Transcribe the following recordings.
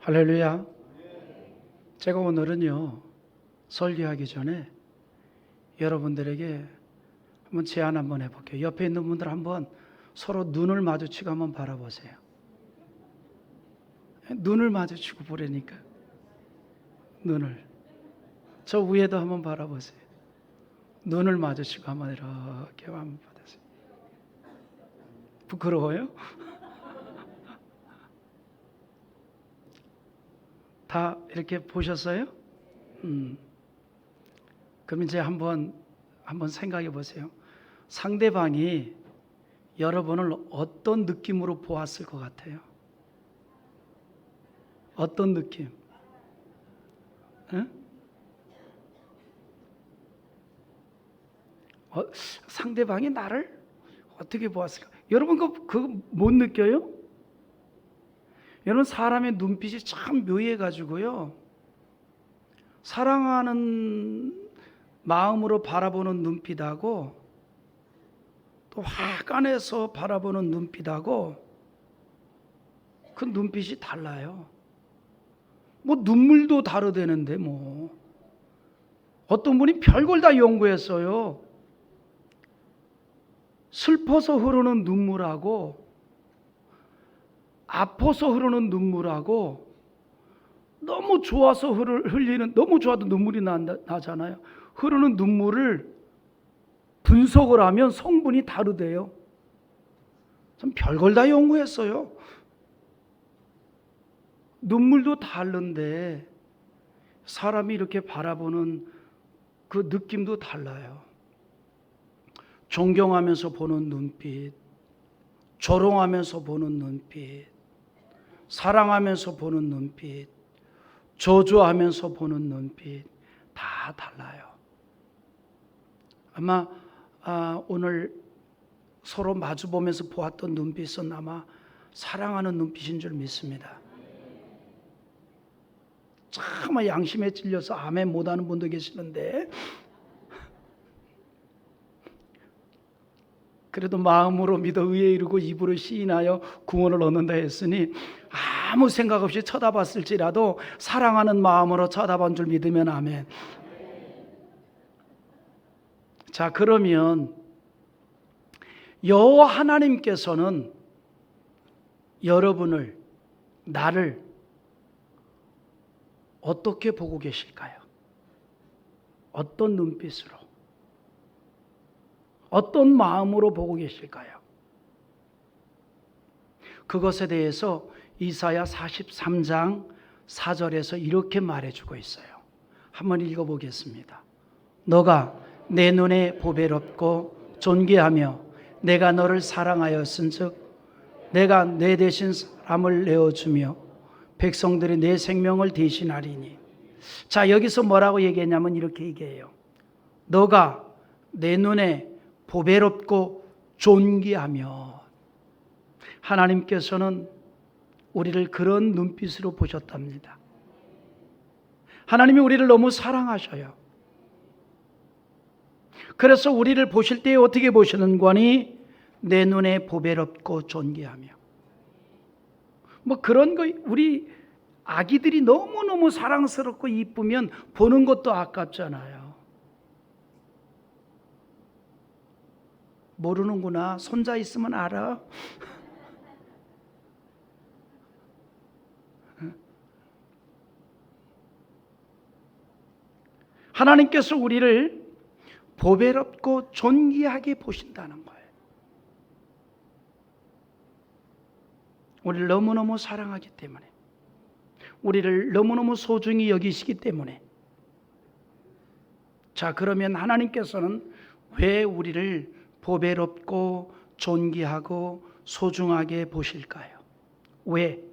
할렐루야. 제가 오늘은요, 설교하기 전에 여러분들에게 한번 제안 한번 해볼게요. 옆에 있는 분들 한번 서로 눈을 마주치고 한번 바라보세요. 눈을 마주치고 보라니까. 눈을. 저 위에도 한번 바라보세요. 눈을 마주치고 한번 이렇게 한번 받으세요. 부끄러워요? 다 이렇게 보셨어요? 그럼 이제 한번 생각해 보세요. 상대방이 여러분을 어떤 느낌으로 보았을 것 같아요? 어떤 느낌? 응? 상대방이 나를 어떻게 보았을까? 여러분 그거 못 느껴요? 여러분 사람의 눈빛이 참 묘해가지고요. 사랑하는 마음으로 바라보는 눈빛하고 또 화관에서 바라보는 눈빛하고 그 눈빛이 달라요. 뭐 눈물도 다르다는데 뭐 어떤 분이 별걸 다 연구했어요. 슬퍼서 흐르는 눈물하고 아파서 흐르는 눈물하고 너무 좋아서 흘리는, 너무 좋아도 눈물이 나잖아요. 흐르는 눈물을 분석을 하면 성분이 다르대요. 참 별걸 다 연구했어요. 눈물도 다른데 사람이 이렇게 바라보는 그 느낌도 달라요. 존경하면서 보는 눈빛, 조롱하면서 보는 눈빛, 사랑하면서 보는 눈빛, 저주하면서 보는 눈빛 다 달라요. 아마 오늘 서로 마주보면서 보았던 눈빛은 아마 사랑하는 눈빛인 줄 믿습니다. 참 양심에 찔려서 아멘 못하는 분도 계시는데 그래도 마음으로 믿어 의에 이르고 입으로 시인하여 구원을 얻는다 했으니 아무 생각 없이 쳐다봤을지라도 사랑하는 마음으로 쳐다본 줄 믿으면 아멘. 자, 그러면 여호와 하나님께서는 여러분을, 나를 어떻게 보고 계실까요? 어떤 눈빛으로, 어떤 마음으로 보고 계실까요? 그것에 대해서 이사야 43장 4절에서 이렇게 말해주고 있어요. 한번 읽어보겠습니다. 너가 내 눈에 보배롭고 존귀하며 내가 너를 사랑하였은즉 내가 내 대신 사람을 내어주며 백성들이 내 생명을 대신하리니. 자, 여기서 뭐라고 얘기했냐면 이렇게 얘기해요. 너가 내 눈에 보배롭고 존귀하며, 하나님께서는 우리를 그런 눈빛으로 보셨답니다. 하나님이 우리를 너무 사랑하셔요. 그래서 우리를 보실 때 어떻게 보시는 거니? 내 눈에 보배롭고 존귀하며. 뭐 그런 거, 우리 아기들이 너무너무 사랑스럽고 이쁘면 보는 것도 아깝잖아요. 모르는구나. 손자 있으면 알아. 하나님께서 우리를 보배롭고 존귀하게 보신다는 거예요. 우리를 너무너무 사랑하기 때문에, 우리를 너무너무 소중히 여기시기 때문에. 자, 그러면 하나님께서는 왜 우리를 보배롭고 존귀하고 소중하게 보실까요? 왜?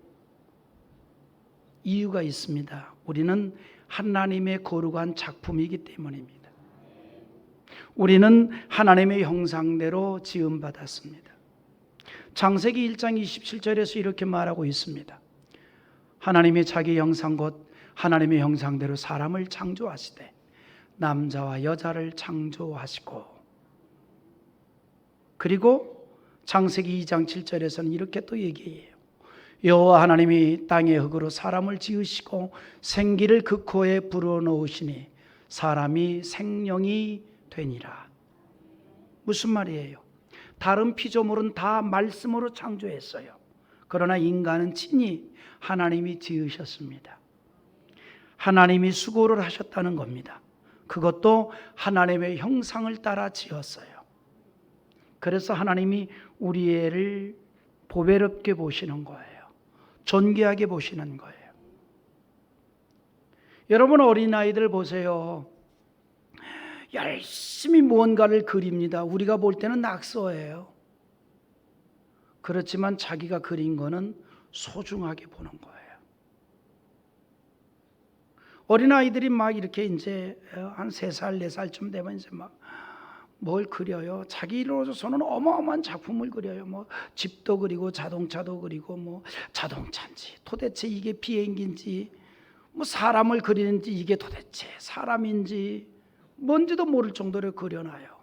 이유가 있습니다. 우리는 하나님의 거룩한 작품이기 때문입니다. 우리는 하나님의 형상대로 지음받았습니다. 창세기 1장 27절에서 이렇게 말하고 있습니다. 하나님이 자기 형상 곧 하나님의 형상대로 사람을 창조하시되 남자와 여자를 창조하시고. 그리고 창세기 2장 7절에서는 이렇게 또 얘기해요. 여호와 하나님이 땅의 흙으로 사람을 지으시고 생기를 그 코에 불어넣으시니 사람이 생명이 되니라. 무슨 말이에요? 다른 피조물은 다 말씀으로 창조했어요. 그러나 인간은 친히 하나님이 지으셨습니다. 하나님이 수고를 하셨다는 겁니다. 그것도 하나님의 형상을 따라 지었어요. 그래서 하나님이 우리 애를 보배롭게 보시는 거예요. 존귀하게 보시는 거예요. 여러분, 어린아이들 보세요. 열심히 무언가를 그립니다. 우리가 볼 때는 낙서예요. 그렇지만 자기가 그린 거는 소중하게 보는 거예요. 어린아이들이 막 이렇게 이제 한 3살, 4살쯤 되면 이제 막 뭘 그려요. 자기로서는 어마어마한 작품을 그려요. 뭐 집도 그리고 자동차도 그리고 뭐 자동차인지 도대체 이게 비행기인지 뭐 사람을 그리는지 이게 도대체 사람인지 뭔지도 모를 정도로 그려놔요.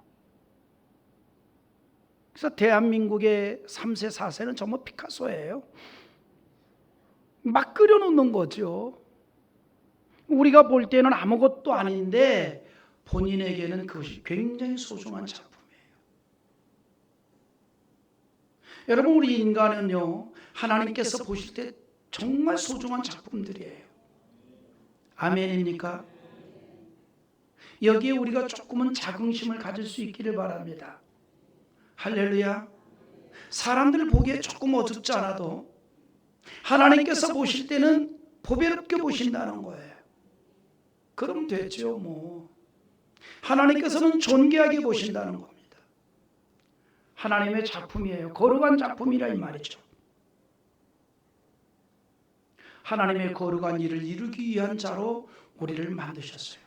그래서 대한민국의 3세, 4세는 정말 피카소예요. 막 그려놓는 거죠. 우리가 볼 때는 아무것도 아닌데 본인에게는 그것이 굉장히 소중한 작품이에요. 여러분, 우리 인간은요, 하나님께서 보실 때 정말 소중한 작품들이에요. 아멘입니까? 여기에 우리가 조금은 자긍심을 가질 수 있기를 바랍니다. 할렐루야. 사람들 보기에 조금 어둡지 않아도 하나님께서 보실 때는 보배롭게 보신다는 거예요. 그럼 됐죠, 뭐. 하나님께서는 존귀하게 보신다는 겁니다. 하나님의 작품이에요. 거룩한 작품이라 이 말이죠. 하나님의 거룩한 일을 이루기 위한 자로 우리를 만드셨어요.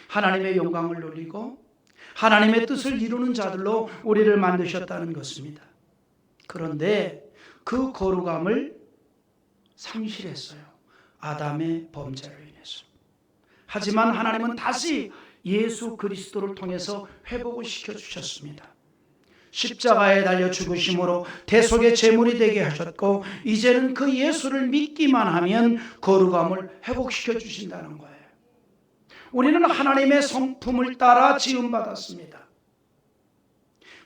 하나님의 영광을 누리고 하나님의 뜻을 이루는 자들로 우리를 만드셨다는 것입니다. 그런데 그 거룩함을 상실했어요. 아담의 범죄로 인해서. 하지만 하나님은 다시 예수 그리스도를 통해서 회복을 시켜주셨습니다. 십자가에 달려 죽으심으로 대속의 제물이 되게 하셨고 이제는 그 예수를 믿기만 하면 거룩함을 회복시켜 주신다는 거예요. 우리는 하나님의 성품을 따라 지음받았습니다.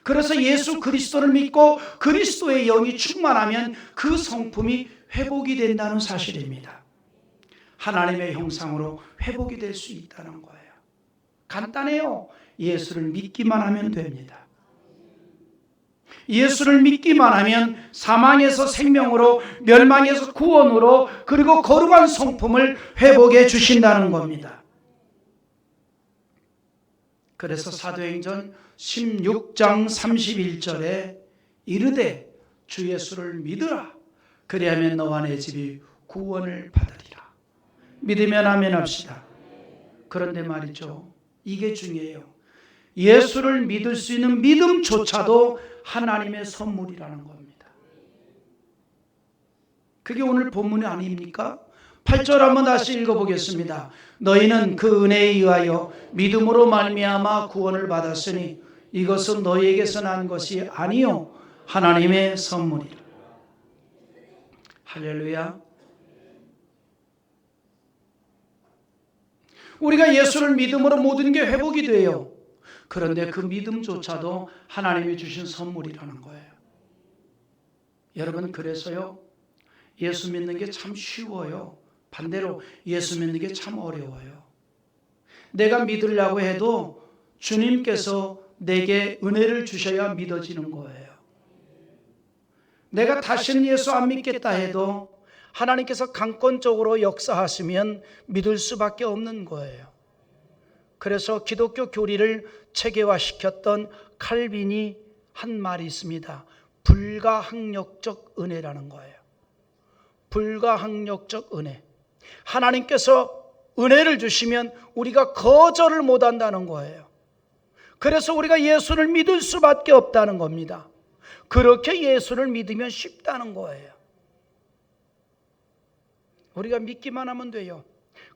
그래서 예수 그리스도를 믿고 그리스도의 영이 충만하면 그 성품이 회복이 된다는 사실입니다. 하나님의 형상으로 회복이 될 수 있다는 거예요. 간단해요. 예수를 믿기만 하면 됩니다. 예수를 믿기만 하면 사망에서 생명으로, 멸망에서 구원으로, 그리고 거룩한 성품을 회복해 주신다는 겁니다. 그래서 사도행전 16장 31절에 이르되 주 예수를 믿으라. 그리하면 너와 내 집이 구원을 받으리라. 믿으면 아멘 합시다. 그런데 말이죠, 이게 중요해요. 예수를 믿을 수 있는 믿음조차도 하나님의 선물이라는 겁니다. 그게 오늘 본문이 아닙니까? 8절 한번 다시 읽어보겠습니다. 너희는 그 은혜에 의하여 믿음으로 말미암아 구원을 받았으니 이것은 너희에게서 난 것이 아니요 하나님의 선물이라. 할렐루야. 우리가 예수를 믿음으로 모든 게 회복이 돼요. 그런데 그 믿음조차도 하나님이 주신 선물이라는 거예요. 여러분, 그래서요, 예수 믿는 게 참 쉬워요. 반대로 예수 믿는 게 참 어려워요. 내가 믿으려고 해도 주님께서 내게 은혜를 주셔야 믿어지는 거예요. 내가 다시는 예수 안 믿겠다 해도 하나님께서 강권적으로 역사하시면 믿을 수밖에 없는 거예요. 그래서 기독교 교리를 체계화시켰던 칼빈이 한 말이 있습니다. 불가항력적 은혜라는 거예요. 불가항력적 은혜. 하나님께서 은혜를 주시면 우리가 거절을 못한다는 거예요. 그래서 우리가 예수를 믿을 수밖에 없다는 겁니다. 그렇게 예수를 믿으면 쉽다는 거예요. 우리가 믿기만 하면 돼요.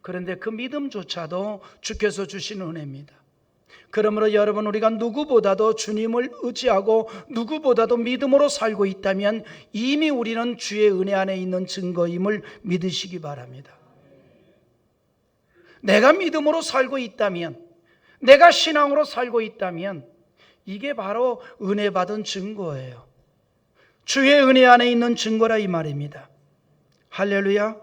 그런데 그 믿음조차도 주께서 주신 은혜입니다. 그러므로 여러분, 우리가 누구보다도 주님을 의지하고 누구보다도 믿음으로 살고 있다면 이미 우리는 주의 은혜 안에 있는 증거임을 믿으시기 바랍니다. 내가 믿음으로 살고 있다면, 내가 신앙으로 살고 있다면 이게 바로 은혜 받은 증거예요. 주의 은혜 안에 있는 증거라 이 말입니다. 할렐루야.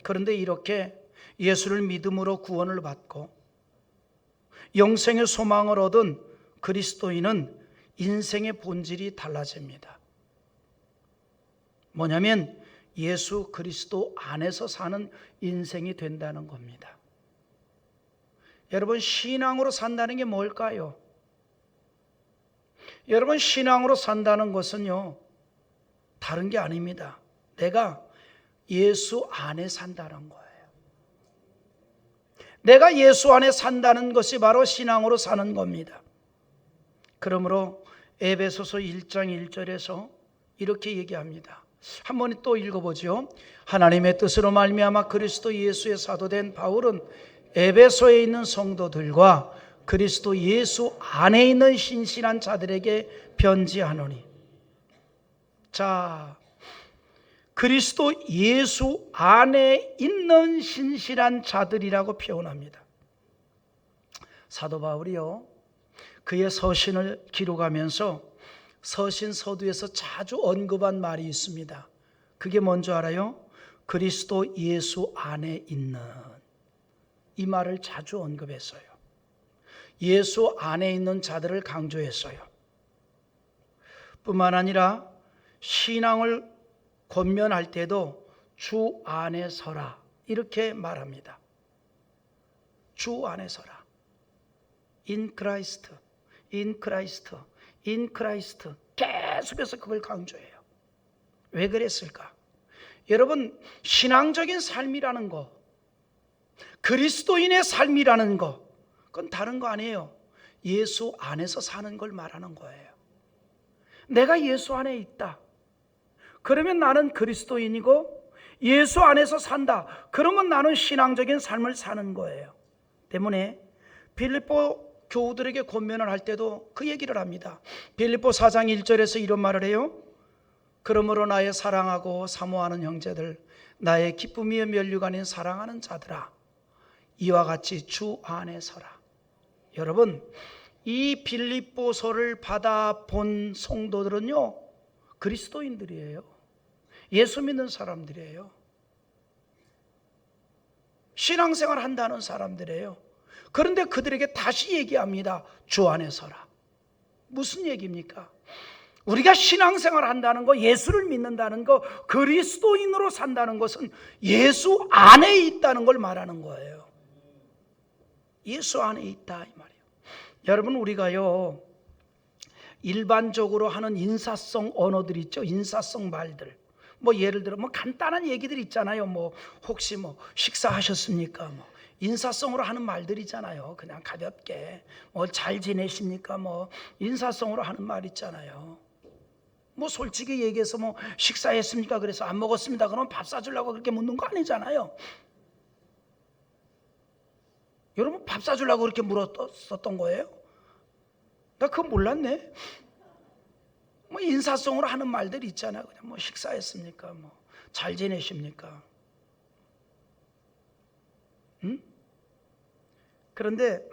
그런데 이렇게 예수를 믿음으로 구원을 받고 영생의 소망을 얻은 그리스도인은 인생의 본질이 달라집니다. 뭐냐면 예수 그리스도 안에서 사는 인생이 된다는 겁니다. 여러분, 신앙으로 산다는 게 뭘까요? 여러분, 신앙으로 산다는 것은요, 다른 게 아닙니다. 내가 예수 안에 산다는 거예요. 내가 예수 안에 산다는 것이 바로 신앙으로 사는 겁니다. 그러므로 에베소서 1장 1절에서 이렇게 얘기합니다. 한번 또 읽어보죠. 하나님의 뜻으로 말미암아 그리스도 예수의 사도된 바울은 에베소에 있는 성도들과 그리스도 예수 안에 있는 신실한 자들에게 편지하노니. 자, 그리스도 예수 안에 있는 신실한 자들이라고 표현합니다. 사도 바울이요, 그의 서신을 기록하면서 서신 서두에서 자주 언급한 말이 있습니다. 그게 뭔지 알아요? 그리스도 예수 안에 있는, 이 말을 자주 언급했어요. 예수 안에 있는 자들을 강조했어요. 뿐만 아니라 신앙을 권면할 때도 주 안에 서라 이렇게 말합니다. 주 안에 서라. In Christ, in Christ, in Christ. 계속해서 그걸 강조해요. 왜 그랬을까? 여러분, 신앙적인 삶이라는 거, 그리스도인의 삶이라는 거, 그건 다른 거 아니에요. 예수 안에서 사는 걸 말하는 거예요. 내가 예수 안에 있다. 그러면 나는 그리스도인이고 예수 안에서 산다. 그러면 나는 신앙적인 삶을 사는 거예요. 때문에 빌립보 교우들에게 권면을 할 때도 그 얘기를 합니다. 빌립보 4장 1절에서 이런 말을 해요. 그러므로 나의 사랑하고 사모하는 형제들, 나의 기쁨이여 면류관인 사랑하는 자들아, 이와 같이 주 안에 서라. 여러분, 이 빌립보서를 받아본 성도들은요, 그리스도인들이에요. 예수 믿는 사람들이에요. 신앙생활 한다는 사람들이에요. 그런데 그들에게 다시 얘기합니다. 주 안에 서라. 무슨 얘기입니까? 우리가 신앙생활 한다는 거, 예수를 믿는다는 거, 그리스도인으로 산다는 것은 예수 안에 있다는 걸 말하는 거예요. 예수 안에 있다 이 말이에요. 여러분, 우리가요, 일반적으로 하는 인사성 언어들 있죠. 인사성 말들. 뭐 예를 들어 간단한 얘기들 있잖아요. 혹시 식사하셨습니까? 인사성으로 하는 말들이잖아요. 그냥 가볍게 잘 지내십니까? 인사성으로 하는 말 있잖아요. 솔직히 얘기해서 식사했습니까? 그래서 안 먹었습니다. 그러면 밥 사주려고 그렇게 묻는 거 아니잖아요. 여러분, 밥 사주려고 그렇게 물었었던 거예요? 나 그거 몰랐네. 인사성으로 하는 말들이 있잖아요. 그냥 식사했습니까? 잘 지내십니까? 그런데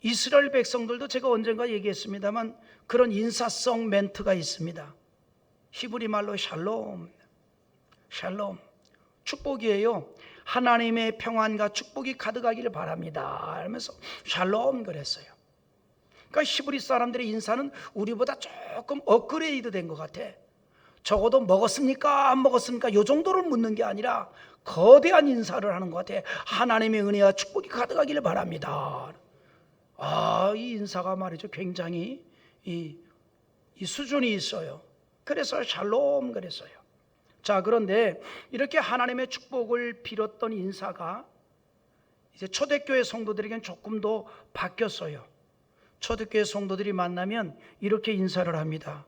이스라엘 백성들도 제가 언젠가 얘기했습니다만 그런 인사성 멘트가 있습니다. 히브리 말로 샬롬, 샬롬, 축복이에요. 하나님의 평안과 축복이 가득하기를 바랍니다 하면서 샬롬 그랬어요. 그러니까 히브리 사람들의 인사는 우리보다 조금 업그레이드 된 것 같아. 적어도 먹었습니까? 안 먹었습니까? 이 정도를 묻는 게 아니라 거대한 인사를 하는 것 같아. 하나님의 은혜와 축복이 가득하기를 바랍니다. 이 인사가 말이죠, 굉장히 이 수준이 있어요. 그래서 샬롬 그랬어요. 자, 그런데 이렇게 하나님의 축복을 빌었던 인사가 이제 초대교회 성도들에게는 조금 더 바뀌었어요. 초대교회 성도들이 만나면 이렇게 인사를 합니다.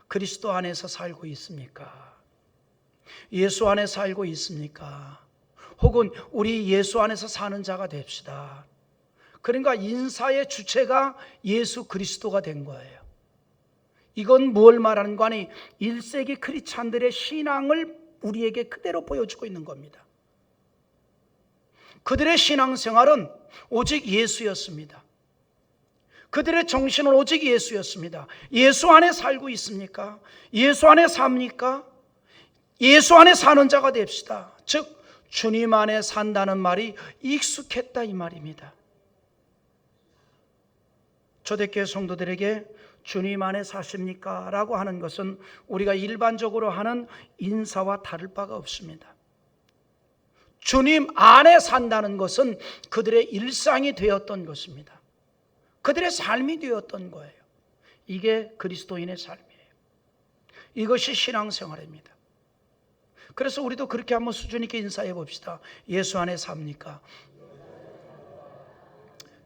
그리스도 안에서 살고 있습니까? 예수 안에 살고 있습니까? 혹은 우리 예수 안에서 사는 자가 됩시다. 그러니까 인사의 주체가 예수 그리스도가 된 거예요. 이건 뭘 말하는 거 아니? 1세기 크리스찬들의 신앙을 우리에게 그대로 보여주고 있는 겁니다. 그들의 신앙생활은 오직 예수였습니다. 그들의 정신은 오직 예수였습니다. 예수 안에 살고 있습니까? 예수 안에 삽니까? 예수 안에 사는 자가 됩시다. 즉 주님 안에 산다는 말이 익숙했다 이 말입니다. 초대교회 성도들에게 주님 안에 사십니까? 라고 하는 것은 우리가 일반적으로 하는 인사와 다를 바가 없습니다. 주님 안에 산다는 것은 그들의 일상이 되었던 것입니다. 그들의 삶이 되었던 거예요. 이게 그리스도인의 삶이에요. 이것이 신앙생활입니다. 그래서 우리도 그렇게 한번 수준 있게 인사해 봅시다. 예수 안에 삽니까?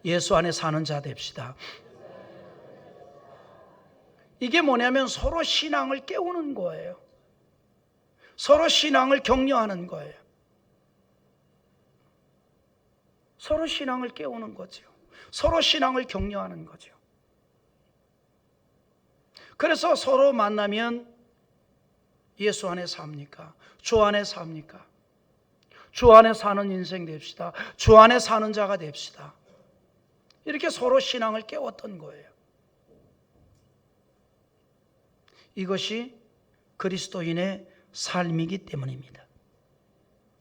예수 안에 사는 자 됩시다. 이게 뭐냐면 서로 신앙을 깨우는 거예요. 서로 신앙을 격려하는 거예요. 서로 신앙을 깨우는 거죠. 서로 신앙을 격려하는 거죠. 그래서 서로 만나면 예수 안에 삽니까? 주 안에 삽니까? 주 안에 사는 인생 됩시다. 주 안에 사는 자가 됩시다. 이렇게 서로 신앙을 깨웠던 거예요. 이것이 그리스도인의 삶이기 때문입니다.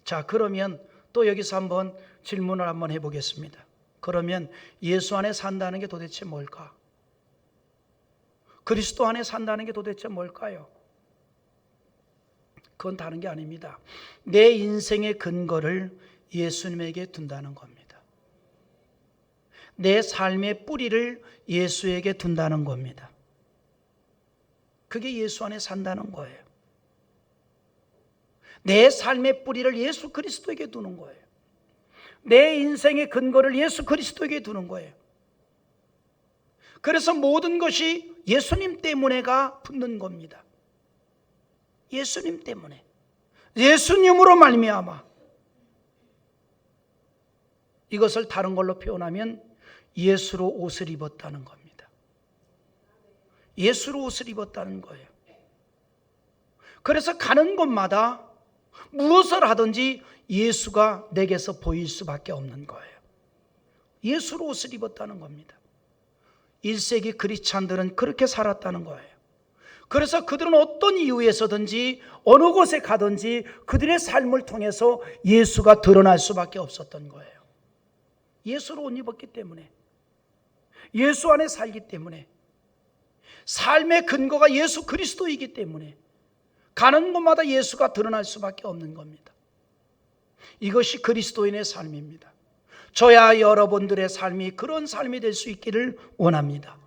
자, 그러면 또 여기서 한번 질문을 한번 해보겠습니다. 그러면 예수 안에 산다는 게 도대체 뭘까? 그리스도 안에 산다는 게 도대체 뭘까요? 그건 다른 게 아닙니다. 내 인생의 근거를 예수님에게 둔다는 겁니다. 내 삶의 뿌리를 예수에게 둔다는 겁니다. 그게 예수 안에 산다는 거예요. 내 삶의 뿌리를 예수 그리스도에게 두는 거예요. 내 인생의 근거를 예수 그리스도에게 두는 거예요. 그래서 모든 것이 예수님 때문에가 붙는 겁니다. 예수님 때문에, 예수님으로 말미암아. 이것을 다른 걸로 표현하면 예수로 옷을 입었다는 겁니다. 예수로 옷을 입었다는 거예요. 그래서 가는 곳마다 무엇을 하든지 예수가 내게서 보일 수밖에 없는 거예요. 예수로 옷을 입었다는 겁니다. 1세기 크리스찬들은 그렇게 살았다는 거예요. 그래서 그들은 어떤 이유에서든지 어느 곳에 가든지 그들의 삶을 통해서 예수가 드러날 수밖에 없었던 거예요. 예수로 옷 입었기 때문에, 예수 안에 살기 때문에, 삶의 근거가 예수 그리스도이기 때문에 가는 곳마다 예수가 드러날 수밖에 없는 겁니다. 이것이 그리스도인의 삶입니다. 저야 여러분들의 삶이 그런 삶이 될 수 있기를 원합니다.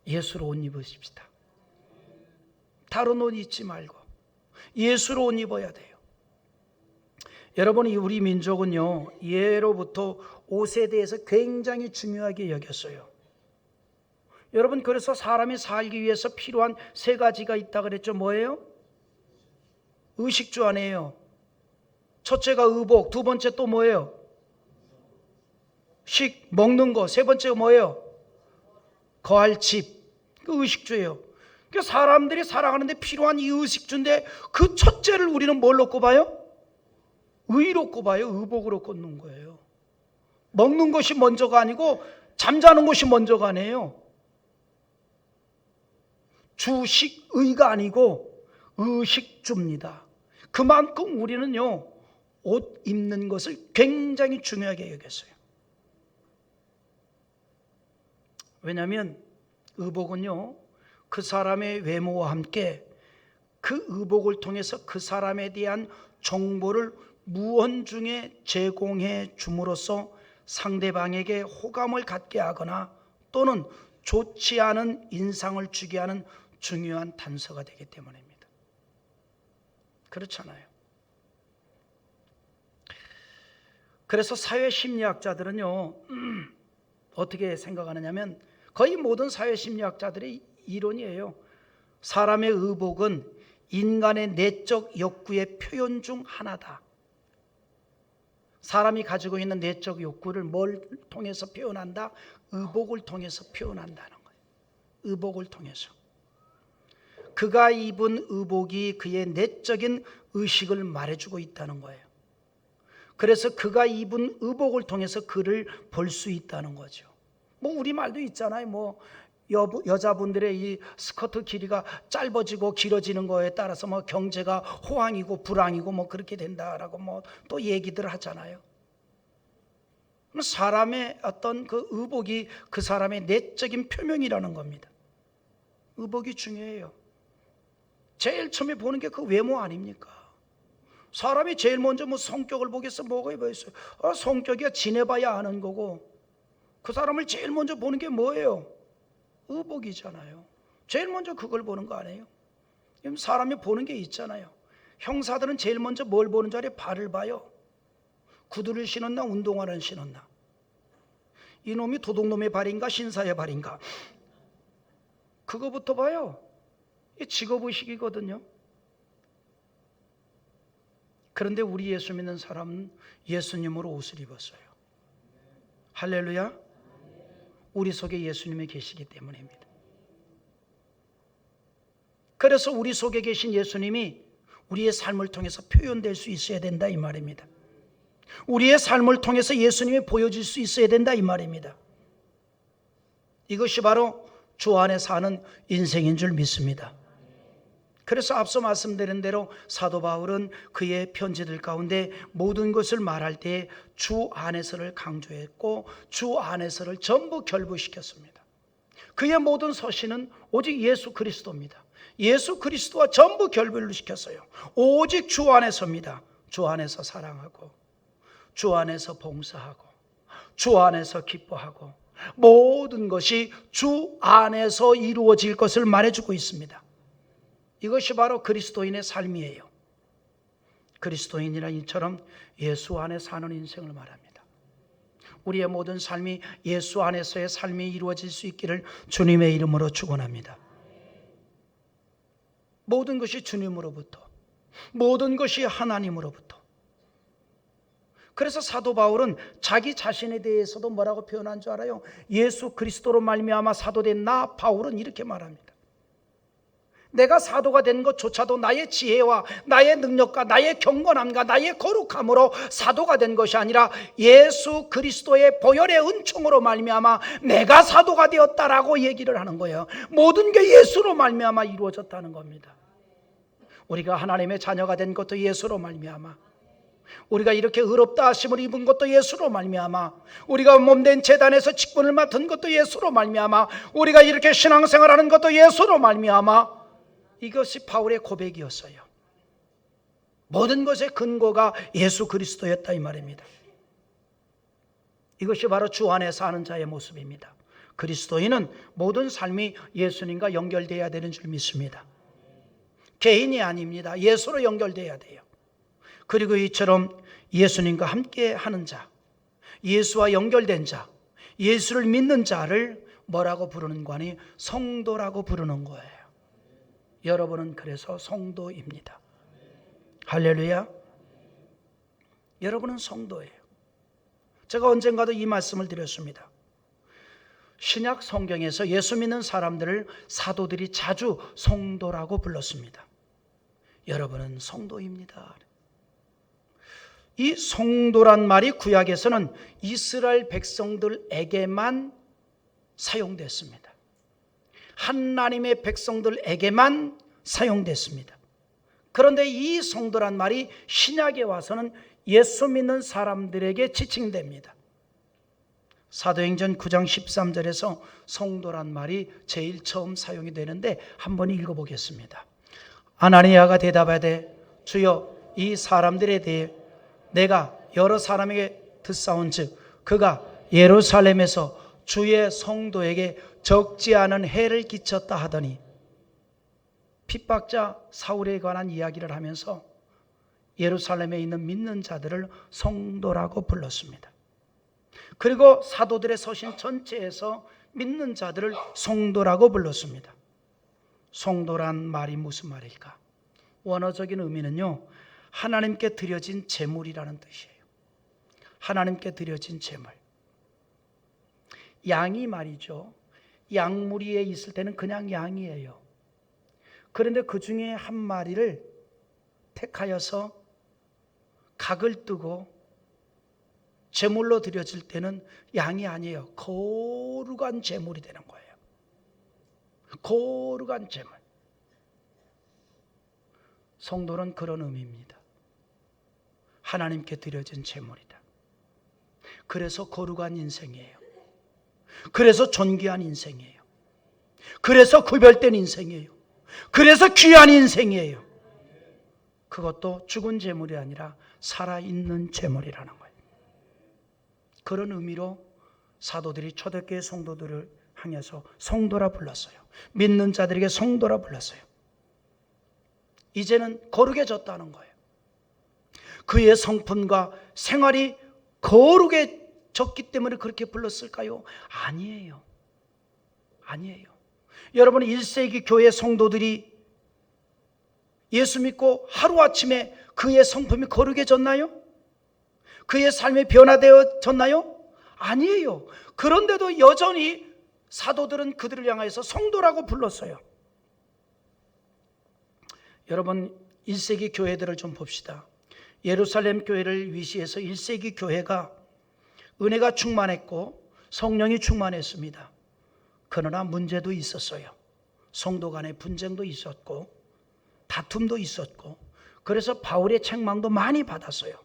예수로 옷 입으십시다. 다른 옷 입지 말고 예수로 옷 입어야 돼요. 여러분, 우리 민족은요, 예로부터 옷에 대해서 굉장히 중요하게 여겼어요. 여러분, 그래서 사람이 살기 위해서 필요한 세 가지가 있다 그랬죠. 뭐예요? 의식주 아니에요. 첫째가 의복, 두 번째 또 뭐예요? 식, 먹는 거. 세 번째가 뭐예요? 거할 집. 그 의식주예요. 그러니까 사람들이 살아가는데 필요한 이 의식주인데 그 첫째를 우리는 뭘로 꼽아요? 의로 꼽아요. 의복으로 꼽는 거예요. 먹는 것이 먼저가 아니고 잠자는 것이 먼저가 아니에요. 주식의가 아니고 의식주입니다. 그만큼 우리는요, 옷 입는 것을 굉장히 중요하게 여겼어요. 왜냐하면 의복은요, 그 사람의 외모와 함께 그 의복을 통해서 그 사람에 대한 정보를 무언중에 제공해 줌으로써 상대방에게 호감을 갖게 하거나 또는 좋지 않은 인상을 주게 하는 중요한 단서가 되기 때문입니다. 그렇잖아요. 그래서 사회심리학자들은요, 어떻게 생각하느냐면 거의 모든 사회심리학자들의 이론이에요. 사람의 의복은 인간의 내적 욕구의 표현 중 하나다. 사람이 가지고 있는 내적 욕구를 뭘 통해서 표현한다? 의복을 통해서 표현한다는 거예요. 의복을 통해서. 그가 입은 의복이 그의 내적인 의식을 말해주고 있다는 거예요. 그래서 그가 입은 의복을 통해서 그를 볼 수 있다는 거죠. 뭐 우리말도 있잖아요. 뭐 여자분들의 이 스커트 길이가 짧아지고 길어지는 거에 따라서 뭐 경제가 호황이고 불황이고 뭐 그렇게 된다라고 뭐 또 얘기들 하잖아요. 사람의 어떤 그 의복이 그 사람의 내적인 표명이라는 겁니다. 의복이 중요해요. 제일 처음에 보는 게 그 외모 아닙니까? 사람이 제일 먼저 뭐 성격을 보겠어? 뭐가 있어요? 성격이 지내봐야 아는 거고, 그 사람을 제일 먼저 보는 게 뭐예요? 의복이잖아요. 제일 먼저 그걸 보는 거 아니에요? 사람이 보는 게 있잖아요. 형사들은 제일 먼저 뭘 보는 줄 알아요? 발을 봐요. 구두를 신었나 운동화를 신었나? 이놈이 도둑놈의 발인가 신사의 발인가? 그거부터 봐요. 이게 직업의식이거든요. 그런데 우리 예수 믿는 사람은 예수님으로 옷을 입었어요. 할렐루야. 우리 속에 예수님이 계시기 때문입니다. 그래서 우리 속에 계신 예수님이 우리의 삶을 통해서 표현될 수 있어야 된다 이 말입니다. 우리의 삶을 통해서 예수님이 보여질 수 있어야 된다 이 말입니다. 이것이 바로 주 안에 사는 인생인 줄 믿습니다. 그래서 앞서 말씀드린 대로 사도 바울은 그의 편지들 가운데 모든 것을 말할 때 주 안에서를 강조했고 주 안에서를 전부 결부시켰습니다. 그의 모든 서신은 오직 예수 그리스도입니다. 예수 그리스도와 전부 결부를 시켰어요. 오직 주 안에서입니다. 주 안에서 사랑하고 주 안에서 봉사하고 주 안에서 기뻐하고 모든 것이 주 안에서 이루어질 것을 말해주고 있습니다. 이것이 바로 그리스도인의 삶이에요. 그리스도인이란 이처럼 예수 안에 사는 인생을 말합니다. 우리의 모든 삶이 예수 안에서의 삶이 이루어질 수 있기를 주님의 이름으로 축원합니다. 모든 것이 주님으로부터, 모든 것이 하나님으로부터. 그래서 사도 바울은 자기 자신에 대해서도 뭐라고 표현한 줄 알아요? 예수 그리스도로 말미암아 사도된 나 바울은 이렇게 말합니다. 내가 사도가 된 것조차도 나의 지혜와 나의 능력과 나의 경건함과 나의 거룩함으로 사도가 된 것이 아니라 예수 그리스도의 보혈의 은총으로 말미암아 내가 사도가 되었다라고 얘기를 하는 거예요. 모든 게 예수로 말미암아 이루어졌다는 겁니다. 우리가 하나님의 자녀가 된 것도 예수로 말미암아, 우리가 이렇게 의롭다 하심을 입은 것도 예수로 말미암아, 우리가 몸된 제단에서 직분을 맡은 것도 예수로 말미암아, 우리가 이렇게 신앙생활하는 것도 예수로 말미암아, 이것이 바울의 고백이었어요. 모든 것의 근거가 예수 그리스도였다 이 말입니다. 이것이 바로 주 안에 사는 자의 모습입니다. 그리스도인은 모든 삶이 예수님과 연결되어야 되는 줄 믿습니다. 개인이 아닙니다. 예수로 연결되어야 돼요. 그리고 이처럼 예수님과 함께 하는 자, 예수와 연결된 자, 예수를 믿는 자를 뭐라고 부르는 거니? 성도라고 부르는 거예요. 여러분은 그래서 성도입니다. 할렐루야. 여러분은 성도예요. 제가 언젠가도 이 말씀을 드렸습니다. 신약 성경에서 예수 믿는 사람들을 사도들이 자주 성도라고 불렀습니다. 여러분은 성도입니다. 이 성도란 말이 구약에서는 이스라엘 백성들에게만 사용됐습니다. 하나님의 백성들에게만 사용됐습니다. 그런데 이 성도란 말이 신약에 와서는 예수 믿는 사람들에게 지칭됩니다. 사도행전 9장 13절에서 성도란 말이 제일 처음 사용이 되는데 한번 읽어보겠습니다. 아나니아가 대답하되 주여 이 사람들에 대해 내가 여러 사람에게 듣사온즉 그가 예루살렘에서 주의 성도에게 적지 않은 해를 끼쳤다 하더니, 핍박자 사울에 관한 이야기를 하면서 예루살렘에 있는 믿는 자들을 성도라고 불렀습니다. 그리고 사도들의 서신 전체에서 믿는 자들을 성도라고 불렀습니다. 성도란 말이 무슨 말일까? 원어적인 의미는요, 하나님께 드려진 제물이라는 뜻이에요. 하나님께 드려진 제물. 양이 말이죠. 양무리에 있을 때는 그냥 양이에요. 그런데 그 중에 한 마리를 택하여서 각을 뜨고 제물로 드려질 때는 양이 아니에요. 거룩한 제물이 되는 거예요. 거룩한 제물. 성도는 그런 의미입니다. 하나님께 드려진 제물이다. 그래서 거룩한 인생이에요. 그래서 존귀한 인생이에요. 그래서 구별된 인생이에요. 그래서 귀한 인생이에요. 그것도 죽은 제물이 아니라 살아있는 제물이라는 거예요. 그런 의미로 사도들이 초대교회 성도들을 향해서 성도라 불렀어요. 믿는 자들에게 성도라 불렀어요. 이제는 거룩해졌다는 거예요. 그의 성품과 생활이 거룩해졌기 때문에 그렇게 불렀을까요? 아니에요. 아니에요. 여러분, 1세기 교회 성도들이 예수 믿고 하루아침에 그의 성품이 거룩해졌나요? 그의 삶이 변화되어졌나요? 아니에요. 그런데도 여전히 사도들은 그들을 향해서 성도라고 불렀어요. 여러분, 1세기 교회들을 좀 봅시다. 예루살렘 교회를 위시해서 1세기 교회가 은혜가 충만했고 성령이 충만했습니다. 그러나 문제도 있었어요. 성도 간의 분쟁도 있었고 다툼도 있었고, 그래서 바울의 책망도 많이 받았어요.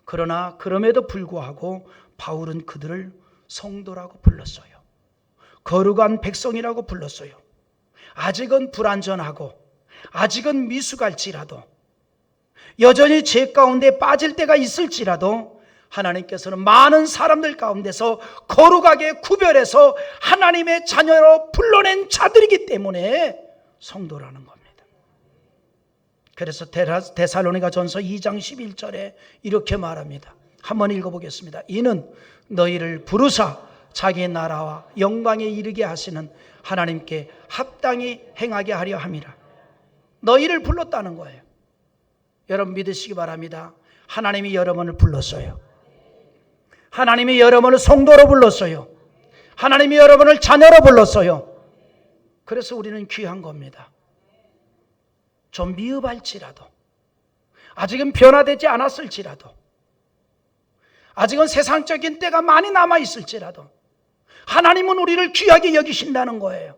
그러나 그럼에도 불구하고 바울은 그들을 성도라고 불렀어요. 거룩한 백성이라고 불렀어요. 아직은 불완전하고 아직은 미숙할지라도, 여전히 죄 가운데 빠질 때가 있을지라도 하나님께서는 많은 사람들 가운데서 거룩하게 구별해서 하나님의 자녀로 불러낸 자들이기 때문에 성도라는 겁니다. 그래서 데살로니가전서 2장 11절에 이렇게 말합니다. 한번 읽어보겠습니다. 이는 너희를 부르사 자기 나라와 영광에 이르게 하시는 하나님께 합당히 행하게 하려 함이라. 너희를 불렀다는 거예요. 여러분 믿으시기 바랍니다. 하나님이 여러분을 불렀어요. 하나님이 여러분을 성도로 불렀어요. 하나님이 여러분을 자녀로 불렀어요. 그래서 우리는 귀한 겁니다. 좀 미흡할지라도, 아직은 변화되지 않았을지라도, 아직은 세상적인 때가 많이 남아있을지라도 하나님은 우리를 귀하게 여기신다는 거예요.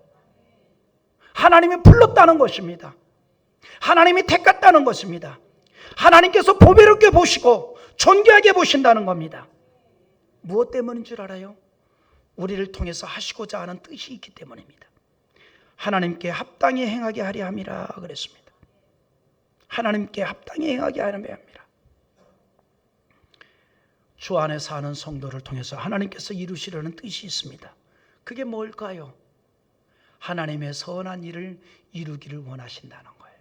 하나님이 불렀다는 것입니다. 하나님이 택했다는 것입니다. 하나님께서 보배롭게 보시고 존귀하게 보신다는 겁니다. 무엇 때문인 줄 알아요? 우리를 통해서 하시고자 하는 뜻이 있기 때문입니다. 하나님께 합당히 행하게 하려 함이라 그랬습니다. 하나님께 합당히 행하게 하려 함이라. 주 안에 사는 성도를 통해서 하나님께서 이루시려는 뜻이 있습니다. 그게 뭘까요? 하나님의 선한 일을 이루기를 원하신다는 거예요.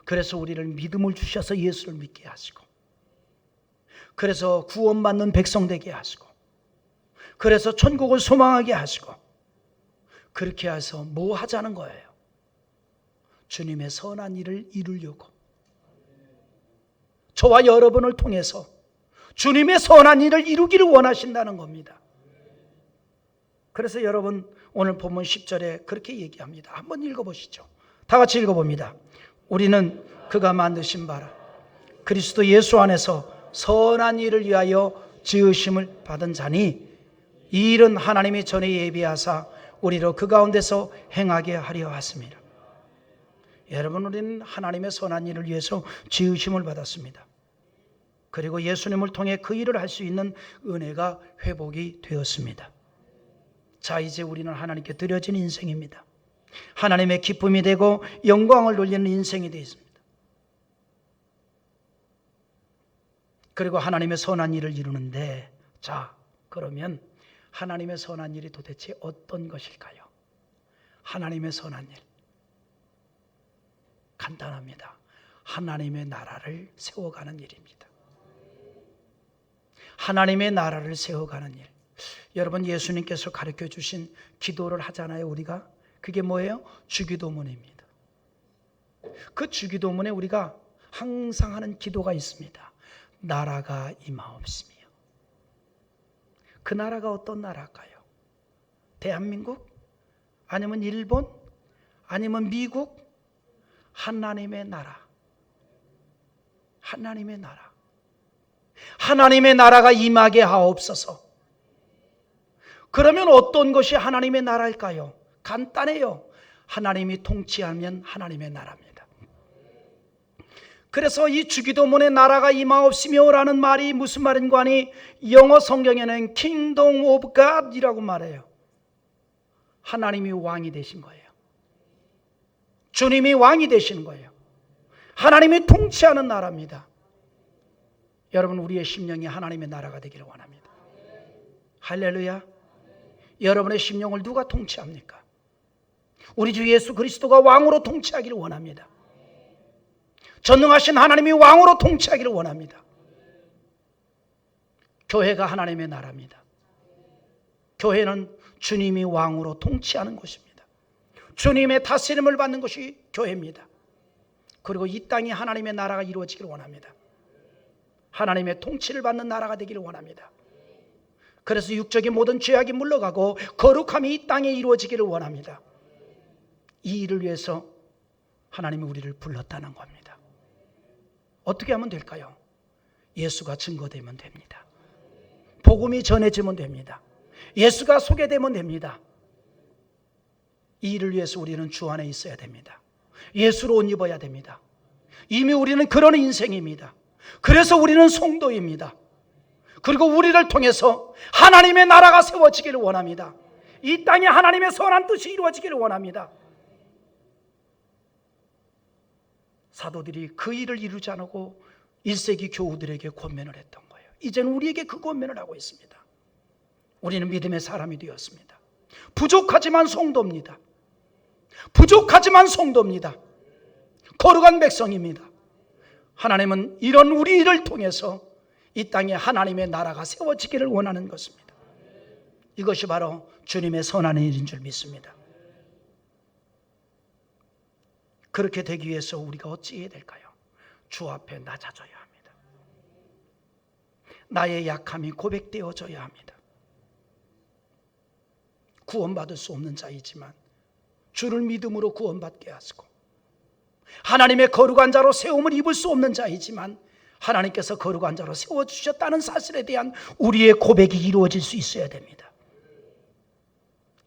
그래서 우리를 믿음을 주셔서 예수를 믿게 하시고, 그래서 구원받는 백성 되게 하시고, 그래서 천국을 소망하게 하시고, 그렇게 해서 뭐 하자는 거예요? 주님의 선한 일을 이루려고, 저와 여러분을 통해서 주님의 선한 일을 이루기를 원하신다는 겁니다. 그래서 여러분 오늘 본문 10절에 그렇게 얘기합니다. 한번 읽어보시죠. 다 같이 읽어봅니다. 우리는 그가 만드신 바라 그리스도 예수 안에서 선한 일을 위하여 지으심을 받은 자니, 이 일은 하나님이 전에 예비하사 우리로 그 가운데서 행하게 하려 하십니다. 여러분, 우리는 하나님의 선한 일을 위해서 지으심을 받았습니다. 그리고 예수님을 통해 그 일을 할 수 있는 은혜가 회복이 되었습니다. 자, 이제 우리는 하나님께 드려진 인생입니다. 하나님의 기쁨이 되고 영광을 돌리는 인생이 되어 있습니다. 그리고 하나님의 선한 일을 이루는데, 자, 그러면 하나님의 선한 일이 도대체 어떤 것일까요? 하나님의 선한 일, 간단합니다. 하나님의 나라를 세워가는 일입니다. 하나님의 나라를 세워가는 일. 여러분, 예수님께서 가르쳐 주신 기도를 하잖아요. 우리가 그게 뭐예요? 주기도문입니다. 그 주기도문에 우리가 항상 하는 기도가 있습니다. 나라가 임하옵시며. 그 나라가 어떤 나라일까요? 대한민국? 아니면 일본? 아니면 미국? 하나님의 나라. 하나님의 나라. 하나님의 나라가 임하게 하옵소서. 그러면 어떤 것이 하나님의 나라일까요? 간단해요. 하나님이 통치하면 하나님의 나라입니다. 그래서 이 주기도문의 나라가 임하옵시며 라는 말이 무슨 말인가 하니 영어 성경에는 Kingdom of God이라고 말해요. 하나님이 왕이 되신 거예요. 주님이 왕이 되시는 거예요. 하나님이 통치하는 나라입니다. 여러분, 우리의 심령이 하나님의 나라가 되기를 원합니다. 할렐루야. 여러분의 심령을 누가 통치합니까? 우리 주 예수 그리스도가 왕으로 통치하기를 원합니다. 전능하신 하나님이 왕으로 통치하기를 원합니다. 교회가 하나님의 나라입니다. 교회는 주님이 왕으로 통치하는 곳입니다. 주님의 다스림을 받는 것이 교회입니다. 그리고 이 땅이 하나님의 나라가 이루어지기를 원합니다. 하나님의 통치를 받는 나라가 되기를 원합니다. 그래서 육적인 모든 죄악이 물러가고 거룩함이 이 땅에 이루어지기를 원합니다. 이 일을 위해서 하나님이 우리를 불렀다는 겁니다. 어떻게 하면 될까요? 예수가 증거되면 됩니다. 복음이 전해지면 됩니다. 예수가 소개되면 됩니다. 이 일을 위해서 우리는 주 안에 있어야 됩니다. 예수로 옷 입어야 됩니다. 이미 우리는 그런 인생입니다. 그래서 우리는 성도입니다. 그리고 우리를 통해서 하나님의 나라가 세워지기를 원합니다. 이 땅에 하나님의 선한 뜻이 이루어지기를 원합니다. 사도들이 그 일을 이루지 않고 1세기 교우들에게 권면을 했던 거예요. 이제는 우리에게 그 권면을 하고 있습니다. 우리는 믿음의 사람이 되었습니다. 부족하지만 성도입니다. 부족하지만 성도입니다. 거룩한 백성입니다. 하나님은 이런 우리를 통해서 이 땅에 하나님의 나라가 세워지기를 원하는 것입니다. 이것이 바로 주님의 선한 일인 줄 믿습니다. 그렇게 되기 위해서 우리가 어찌해야 될까요? 주 앞에 낮아져야 합니다. 나의 약함이 고백되어져야 합니다. 구원받을 수 없는 자이지만 주를 믿음으로 구원받게 하시고, 하나님의 거룩한 자로 세움을 입을 수 없는 자이지만 하나님께서 거룩한 자로 세워주셨다는 사실에 대한 우리의 고백이 이루어질 수 있어야 됩니다.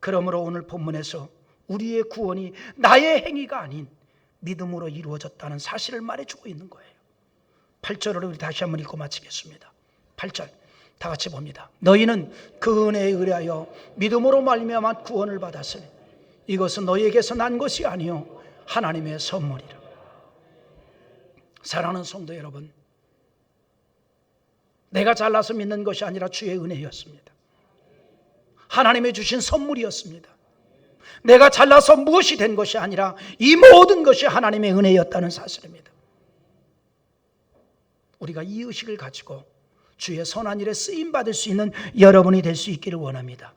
그러므로 오늘 본문에서 우리의 구원이 나의 행위가 아닌 믿음으로 이루어졌다는 사실을 말해주고 있는 거예요. 8절을 우리 다시 한번 읽고 마치겠습니다. 8절 다 같이 봅니다. 너희는 그 은혜에 의하여 믿음으로 말미암아 구원을 받았으니 이것은 너희에게서 난 것이 아니요 하나님의 선물이라. 사랑하는 성도 여러분, 내가 잘나서 믿는 것이 아니라 주의 은혜였습니다. 하나님의 주신 선물이었습니다. 내가 잘나서 무엇이 된 것이 아니라 이 모든 것이 하나님의 은혜였다는 사실입니다. 우리가 이 의식을 가지고 주의 선한 일에 쓰임받을 수 있는 여러분이 될 수 있기를 원합니다.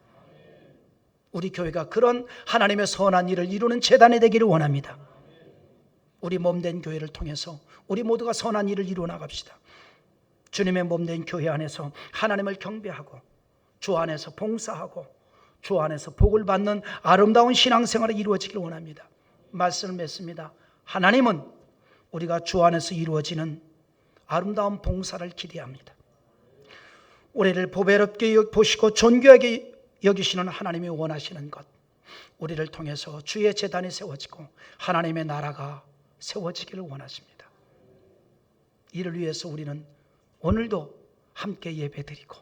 우리 교회가 그런 하나님의 선한 일을 이루는 재단이 되기를 원합니다. 우리 몸된 교회를 통해서 우리 모두가 선한 일을 이루어 나갑시다. 주님의 몸된 교회 안에서 하나님을 경배하고 주 안에서 봉사하고 주 안에서 복을 받는 아름다운 신앙생활이 이루어지기를 원합니다. 말씀을 맺습니다. 하나님은 우리가 주 안에서 이루어지는 아름다운 봉사를 기대합니다. 우리를 보배롭게 보시고 존귀하게 여기시는 하나님이 원하시는 것, 우리를 통해서 주의 제단이 세워지고 하나님의 나라가 세워지기를 원하십니다. 이를 위해서 우리는 오늘도 함께 예배드리고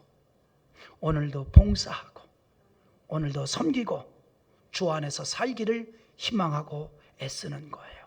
오늘도 봉사하고 오늘도 섬기고 주 안에서 살기를 희망하고 애쓰는 거예요.